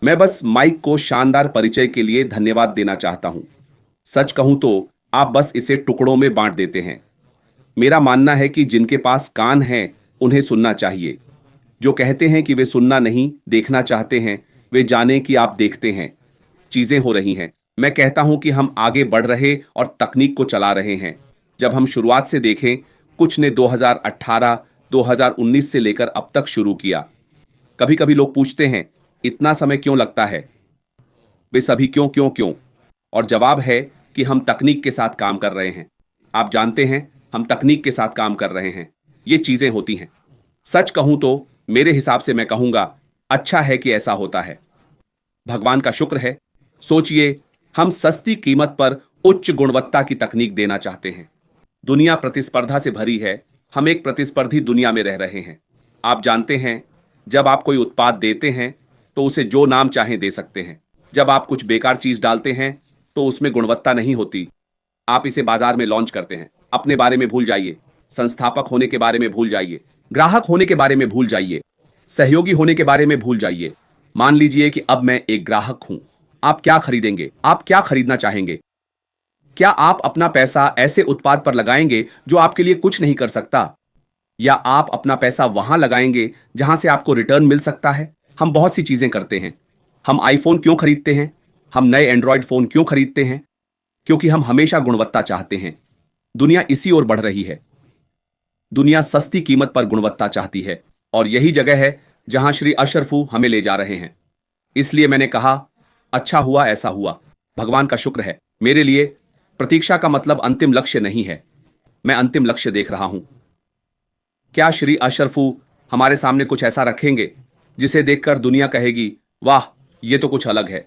मैं बस माइक को शानदार परिचय के लिए धन्यवाद देना चाहता हूं। सच कहूं तो आप बस इसे टुकड़ों में बांट देते हैं। मेरा मानना है कि जिनके पास कान हैं उन्हें सुनना चाहिए। जो कहते हैं कि वे सुनना नहीं देखना चाहते हैं, वे जाने कि आप देखते हैं। चीजें हो रही हैं। मैं कहता हूं कि हम आगे बढ़ रहे और तकनीक को चला रहे हैं। जब हम शुरुआत से देखें, कुछ ने 2018 2019 से लेकर अब तक शुरू किया। कभी कभी लोग पूछते हैं, इतना समय क्यों लगता है? वे सभी क्यों क्यों क्यों, और जवाब है कि हम तकनीक के साथ काम कर रहे हैं। आप जानते हैं, हम तकनीक के साथ काम कर रहे हैं। ये चीजें होती हैं। सच कहूं तो मेरे हिसाब से मैं कहूंगा, अच्छा है कि ऐसा होता है। भगवान का शुक्र है। सोचिए, हम सस्ती कीमत पर उच्च गुणवत्ता की तकनीक देना चाहते हैं। दुनिया प्रतिस्पर्धा से भरी है। हम एक प्रतिस्पर्धी दुनिया में रह रहे हैं। आप जानते हैं, जब आप कोई उत्पाद देते हैं तो उसे जो नाम चाहें दे सकते हैं। जब आप कुछ बेकार चीज डालते हैं तो उसमें गुणवत्ता नहीं होती। आप इसे बाजार में लॉन्च करते हैं। अपने बारे में भूल जाइए, संस्थापक होने के बारे में भूल जाइए, ग्राहक होने के बारे में भूल जाइए, सहयोगी होने के बारे में भूल जाइए। मान लीजिए कि अब मैं एक ग्राहक हूं। आप क्या खरीदेंगे? आप क्या खरीदना चाहेंगे? क्या आप अपना पैसा ऐसे उत्पाद पर लगाएंगे जो आपके लिए कुछ नहीं कर सकता, या आप अपना पैसा वहां लगाएंगे जहां से आपको रिटर्न मिल सकता है? हम बहुत सी चीजें करते हैं। हम आईफोन क्यों खरीदते हैं? हम नए एंड्रॉयड फोन क्यों खरीदते हैं? क्योंकि हम हमेशा गुणवत्ता चाहते हैं। दुनिया इसी ओर बढ़ रही है। दुनिया सस्ती कीमत पर गुणवत्ता चाहती है, और यही जगह है जहां श्री अशरफू हमें ले जा रहे हैं। इसलिए मैंने कहा, अच्छा हुआ ऐसा हुआ। भगवान का शुक्र है। मेरे लिए प्रतीक्षा का मतलब अंतिम लक्ष्य नहीं है। मैं अंतिम लक्ष्य देख रहा हूं। क्या श्री अशरफू हमारे सामने कुछ ऐसा रखेंगे जिसे देखकर दुनिया कहेगी, वाह, ये तो कुछ अलग है।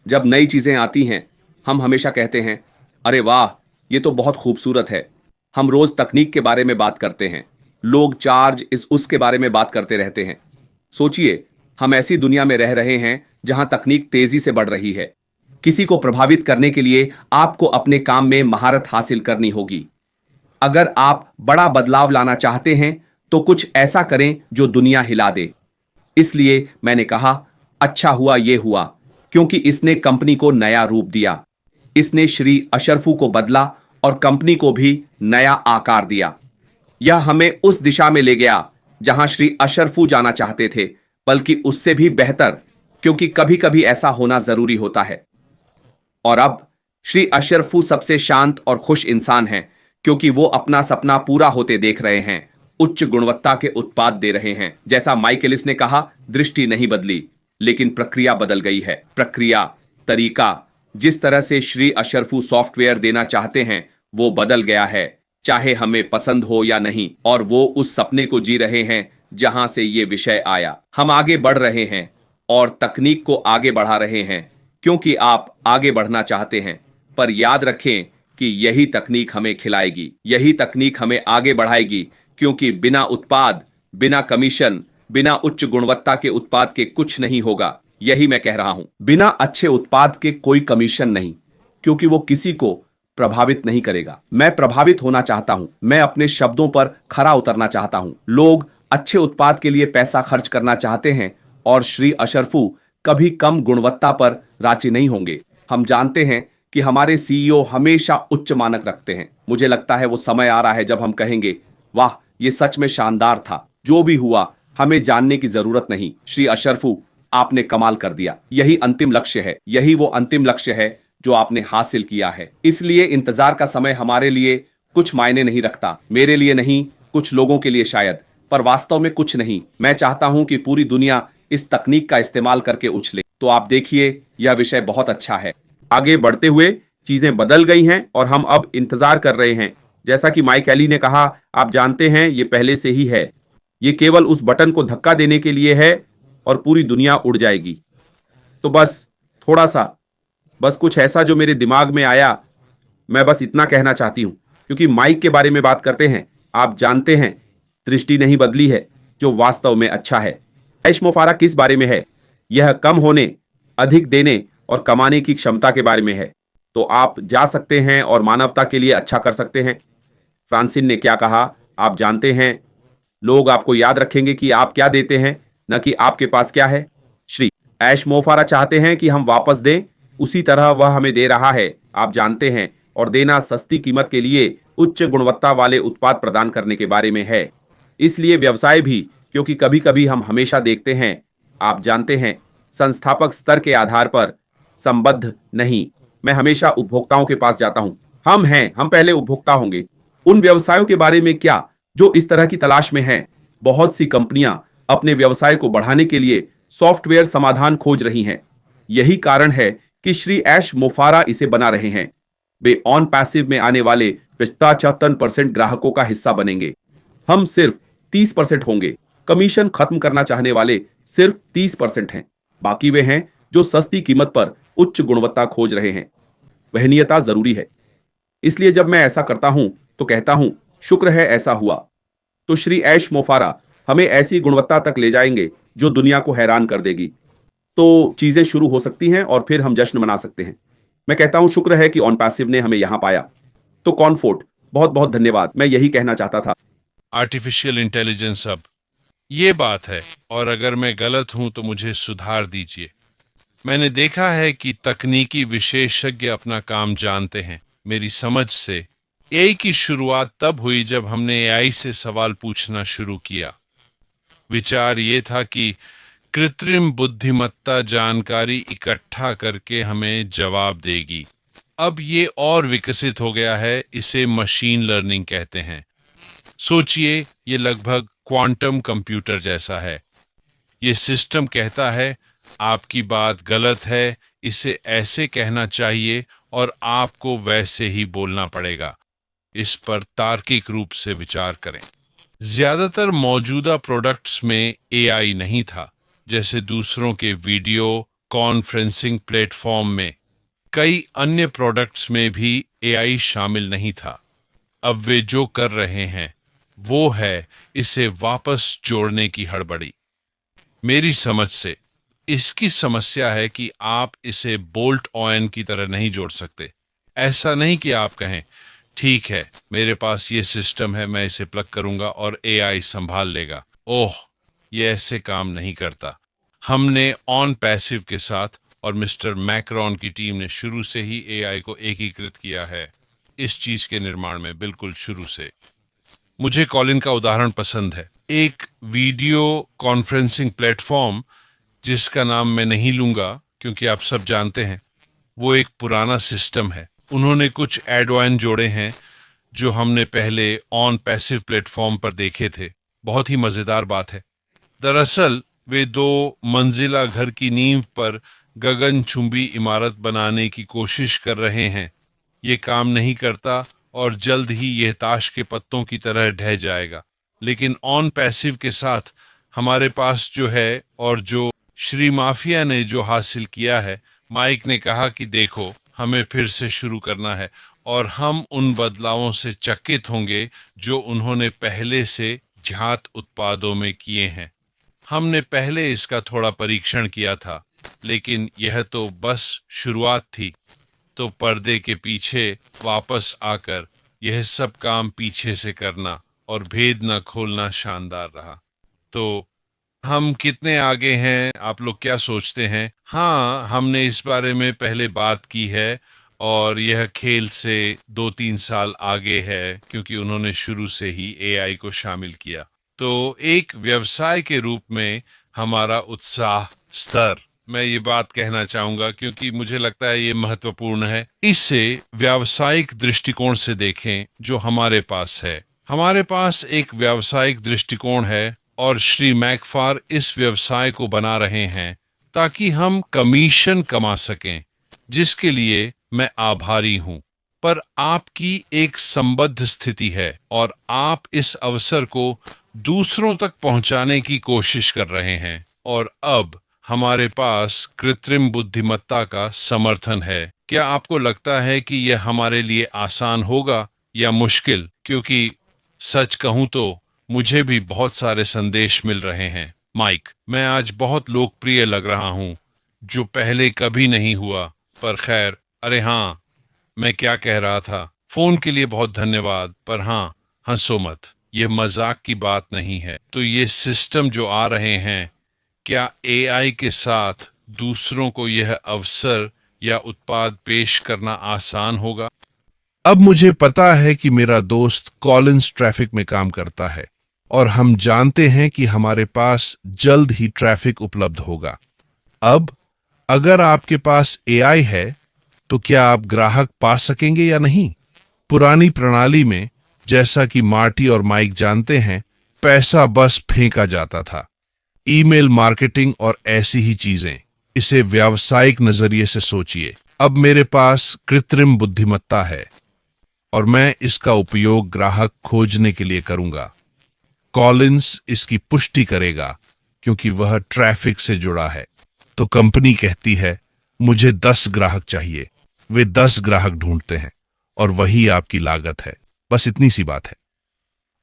जब नई चीजें आती हैं, हम हमेशा कहते हैं, अरे वाह, ये तो बहुत खूबसूरत है। हम रोज तकनीक के बारे में बात करते हैं। लोग चार्ज इस उसके बारे में बात करते रहते हैं। सोचिए, हम ऐसी दुनिया में रह रहे हैं जहां तकनीक तेजी से बढ़ रही है। किसी को प्रभावित करने के लिए आपको अपने काम में महारत हासिल करनी होगी। अगर आप बड़ा बदलाव लाना चाहते हैं तो कुछ ऐसा करें जो दुनिया हिला दे। इसलिए मैंने कहा, अच्छा हुआ ये हुआ, क्योंकि इसने कंपनी को नया रूप दिया। इसने श्री अशरफू को बदला और कंपनी को भी नया आकार दिया। यह हमें उस दिशा में ले गया जहां श्री अशरफू जाना चाहते थे, बल्कि उससे भी बेहतर, क्योंकि कभी कभी ऐसा होना जरूरी होता है। और अब श्री अशरफू सबसे शांत और खुश इंसान हैं, क्योंकि वो अपना सपना पूरा होते देख रहे हैं। उच्च गुणवत्ता के उत्पाद दे रहे हैं। जैसा माइक एलिस ने कहा, दृष्टि नहीं बदली, लेकिन प्रक्रिया बदल गई है। प्रक्रिया, तरीका, जिस तरह से श्री अशरफू सॉफ्टवेयर देना चाहते हैं, वो बदल गया है, चाहे हमें पसंद हो या नहीं। और वो उस सपने को जी रहे हैं जहां से ये विषय आया। हम आगे बढ़ रहे हैं और तकनीक को आगे बढ़ा रहे हैं, क्योंकि आप आगे बढ़ना चाहते हैं। पर याद रखें कि यही तकनीक हमें खिलाएगी, यही तकनीक हमें आगे बढ़ाएगी, क्योंकि बिना उत्पाद, बिना कमीशन, बिना उच्च गुणवत्ता के उत्पाद के कुछ नहीं होगा। यही मैं कह रहा हूं। बिना अच्छे उत्पाद के कोई कमीशन नहीं, क्योंकि वो किसी को प्रभावित नहीं करेगा। मैं प्रभावित होना चाहता हूं। मैं अपने शब्दों पर खरा उतरना चाहता हूं। लोग अच्छे उत्पाद के लिए पैसा खर्च करना चाहते हैं, और श्री अशरफू कभी कम गुणवत्ता पर राजी नहीं होंगे। हम जानते हैं कि हमारे सीईओ हमेशा उच्च मानक रखते हैं। मुझे लगता है वो समय आ रहा है जब हम कहेंगे, वाह, ये सच में शानदार था। जो भी हुआ, हमें जानने की जरूरत नहीं। श्री अशरफू, आपने कमाल कर दिया। यही अंतिम लक्ष्य है। यही वो अंतिम लक्ष्य है जो आपने हासिल किया है। इसलिए इंतजार का समय हमारे लिए कुछ मायने नहीं रखता। मेरे लिए नहीं, कुछ लोगों के लिए शायद, पर वास्तव में कुछ नहीं। मैं चाहता हूं कि पूरी दुनिया इस तकनीक का इस्तेमाल करके उछले। तो आप देखिए, यह विषय बहुत अच्छा है। आगे बढ़ते हुए चीजें बदल गई हैं और हम अब इंतजार कर रहे हैं। जैसा कि माइक एली ने कहा, आप जानते हैं, ये पहले से ही है। ये केवल उस बटन को धक्का देने के लिए है और पूरी दुनिया उड़ जाएगी। तो बस थोड़ा सा, बस कुछ ऐसा जो मेरे दिमाग में आया, मैं बस इतना कहना चाहती हूं। क्योंकि माइक के बारे में बात करते हैं, आप जानते हैं, दृष्टि नहीं बदली है, जो वास्तव में अच्छा है। ऐश मोफारा किस बारे में है? यह कम होने, अधिक देने और कमाने की क्षमता के बारे में है। तो आप जा सकते हैं और मानवता के लिए अच्छा कर सकते हैं। फ्रांसिन ने क्या कहा, आप जानते हैं, लोग आपको याद रखेंगे कि आप क्या देते हैं, न कि आपके पास क्या है। श्री ऐश मोफारा चाहते हैं कि हम वापस दें उसी तरह वह हमें दे रहा है, आप जानते हैं, और देना सस्ती कीमत के लिए उच्च गुणवत्ता वाले उत्पाद प्रदान करने के बारे में है। इसलिए व्यवसाय भी, क्योंकि कभी कभी हम हमेशा देखते हैं, आप जानते हैं, संस्थापक स्तर के आधार पर संबद्ध नहीं। मैं हमेशा उपभोक्ताओं के पास जाता हूं। हम पहले उपभोक्ता होंगे। उन व्यवसायों के बारे में क्या जो इस तरह की तलाश में हैं? बहुत सी कंपनियां अपने व्यवसाय को बढ़ाने के लिए सॉफ्टवेयर समाधान खोज रही हैं। यही कारण है कि श्री ऐश मोफारा इसे बना रहे हैं। वे ऑन पैसिव में आने वाले 75% ग्राहकों का हिस्सा बनेंगे। हम सिर्फ 30% होंगे। कमीशन खत्म करना चाहने वाले सिर्फ 30% हैं। बाकी वे हैं जो सस्ती कीमत पर उच्च गुणवत्ता खोज रहे हैं। वहनीयता जरूरी है। इसलिए जब मैं ऐसा करता हूं तो कहता हूं, शुक्र है ऐसा हुआ। तो श्री ऐश मोफारा हमें ऐसी गुणवत्ता तक ले जाएंगे जो दुनिया को हैरान कर देगी। तो चीजें शुरू हो सकती हैं और फिर हम जश्न मना सकते हैं। मैं कहता हूं, शुक्र है कि ऑन पैसिव ने हमें यहां पाया। तो कॉनफोर्ट, बहुत बहुत धन्यवाद। मैं यही कहना चाहता था। आर्टिफिशियल इंटेलिजेंस अब ये बात है, और अगर मैं गलत हूं तो मुझे सुधार दीजिए। मैंने देखा है कि तकनीकी विशेषज्ञ अपना काम जानते हैं। मेरी समझ से एआई की शुरुआत तब हुई जब हमने एआई से सवाल पूछना शुरू किया। विचार ये था कि कृत्रिम बुद्धिमत्ता जानकारी इकट्ठा करके हमें जवाब देगी। अब ये और विकसित हो गया है, इसे मशीन लर्निंग कहते हैं। सोचिए, ये लगभग क्वांटम कंप्यूटर जैसा है। ये सिस्टम कहता है आपकी बात गलत है, इसे ऐसे कहना चाहिए और आपको वैसे ही बोलना पड़ेगा। इस पर तार्किक रूप से विचार करें। ज्यादातर मौजूदा प्रोडक्ट्स में एआई नहीं था, जैसे दूसरों के वीडियो कॉन्फ्रेंसिंग प्लेटफॉर्म में। कई अन्य प्रोडक्ट्स में भी एआई शामिल नहीं था। अब वे जो कर रहे हैं वो है इसे वापस जोड़ने की हड़बड़ी। मेरी समझ से इसकी समस्या है कि आप इसे बोल्ट ऑन की तरह नहीं जोड़ सकते। ऐसा नहीं कि आप कहें, ठीक है, मेरे पास ये सिस्टम है, मैं इसे प्लग करूंगा और एआई संभाल लेगा। ओह, ये ऐसे काम नहीं करता। हमने ऑन पैसिव के साथ और मिस्टर मैक्रॉन की टीम ने शुरू से ही एआई को एकीकृत किया है, इस चीज के निर्माण में बिल्कुल शुरू से। मुझे कॉलिन का उदाहरण पसंद है। एक वीडियो कॉन्फ्रेंसिंग प्लेटफॉर्म जिसका नाम मैं नहीं लूंगा क्योंकि आप सब जानते हैं, वो एक पुराना सिस्टम है। उन्होंने कुछ एड ऑन जोड़े हैं जो हमने पहले ऑन पैसिव प्लेटफॉर्म पर देखे थे। बहुत ही मजेदार बात है। दरअसल वे 2 मंजिला घर की नींव पर गगनचुंबी इमारत बनाने की कोशिश कर रहे हैं। ये काम नहीं करता और जल्द ही यह ताश के पत्तों की तरह ढह जाएगा। लेकिन ऑन पैसिव के साथ हमारे पास जो है, और जो श्री माफिया ने जो हासिल किया है, माइक ने कहा कि देखो, हमें फिर से शुरू करना है और हम उन बदलावों से चकित होंगे जो उन्होंने पहले से जात उत्पादों में किए हैं। हमने पहले इसका थोड़ा परीक्षण किया था, लेकिन यह तो बस शुरुआत थी। तो पर्दे के पीछे वापस आकर यह सब काम पीछे से करना और भेद न खोलना शानदार रहा। तो हम कितने आगे हैं, आप लोग क्या सोचते हैं? हाँ, हमने इस बारे में पहले बात की है और यह खेल से 2-3 साल आगे है क्योंकि उन्होंने शुरू से ही एआई को शामिल किया। तो एक व्यवसाय के रूप में हमारा उत्साह स्तर, मैं ये बात कहना चाहूंगा क्योंकि मुझे लगता है ये महत्वपूर्ण है। इसे व्यावसायिक दृष्टिकोण से देखें जो हमारे पास है। हमारे पास एक व्यावसायिक दृष्टिकोण है और श्री मैकफार इस व्यवसाय को बना रहे हैं ताकि हम कमीशन कमा सकें, जिसके लिए मैं आभारी हूं। पर आपकी एक संबद्ध स्थिति है और आप इस अवसर को दूसरों तक पहुंचाने की कोशिश कर रहे हैं। और अब हमारे पास कृत्रिम बुद्धिमत्ता का समर्थन है। क्या आपको लगता है कि यह हमारे लिए आसान होगा या मुश्किल? क्योंकि सच कहूं तो मुझे भी बहुत सारे संदेश मिल रहे हैं। माइक, मैं आज बहुत लोकप्रिय लग रहा हूं, जो पहले कभी नहीं हुआ। पर खैर, अरे हाँ, मैं क्या कह रहा था। फोन के लिए बहुत धन्यवाद, पर हाँ, हंसो मत, ये मजाक की बात नहीं है। तो ये सिस्टम जो आ रहे हैं, क्या एआई के साथ दूसरों को यह अवसर या उत्पाद पेश करना आसान होगा। अब मुझे पता है कि मेरा दोस्त कॉलिंस ट्रैफिक में काम करता है और हम जानते हैं कि हमारे पास जल्द ही ट्रैफिक उपलब्ध होगा। अब अगर आपके पास एआई है तो क्या आप ग्राहक पा सकेंगे या नहीं? पुरानी प्रणाली में, जैसा कि मार्टी और माइक जानते हैं, पैसा बस फेंका जाता था। ईमेल मार्केटिंग और ऐसी ही चीजें। इसे व्यावसायिक नजरिए से सोचिए। अब मेरे पास कृत्रिम बुद्धिमत्ता है और मैं इसका उपयोग ग्राहक खोजने के लिए करूंगा। कॉलिंस इसकी पुष्टि करेगा क्योंकि वह ट्रैफिक से जुड़ा है। तो कंपनी कहती है, मुझे 10 ग्राहक चाहिए। वे 10 ग्राहक ढूंढते हैं और वही आपकी लागत है। बस इतनी सी बात है।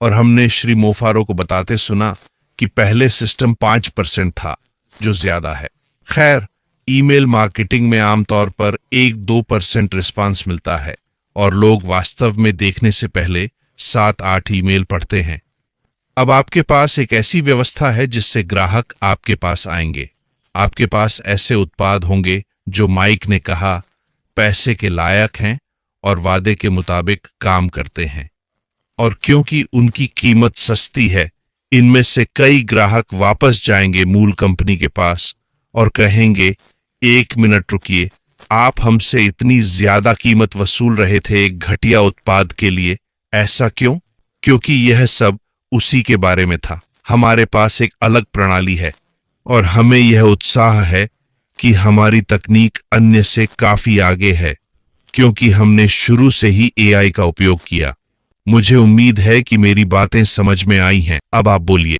और हमने श्री मोफारो को बताते सुना कि पहले सिस्टम 5% था, जो ज्यादा है। खैर, ईमेल मार्केटिंग में आमतौर पर 1-2% रिस्पांस मिलता है और लोग वास्तव में देखने से पहले 7-8 ईमेल पढ़ते हैं। अब आपके पास एक ऐसी व्यवस्था है जिससे ग्राहक आपके पास आएंगे। आपके पास ऐसे उत्पाद होंगे जो माइक ने कहा पैसे के लायक हैं और वादे के मुताबिक काम करते हैं। और क्योंकि उनकी कीमत सस्ती है, इनमें से कई ग्राहक वापस जाएंगे मूल कंपनी के पास और कहेंगे, 1 मिनट रुकिए, आप हमसे इतनी ज्यादा कीमत वसूल रहे थे एक घटिया उत्पाद के लिए। ऐसा क्यों? क्योंकि यह सब उसी के बारे में था। हमारे पास एक अलग प्रणाली है और हमें यह उत्साह है कि हमारी तकनीक अन्य से काफी आगे है क्योंकि हमने शुरू से ही एआई का उपयोग किया। मुझे उम्मीद है कि मेरी बातें समझ में आई हैं। अब आप बोलिए।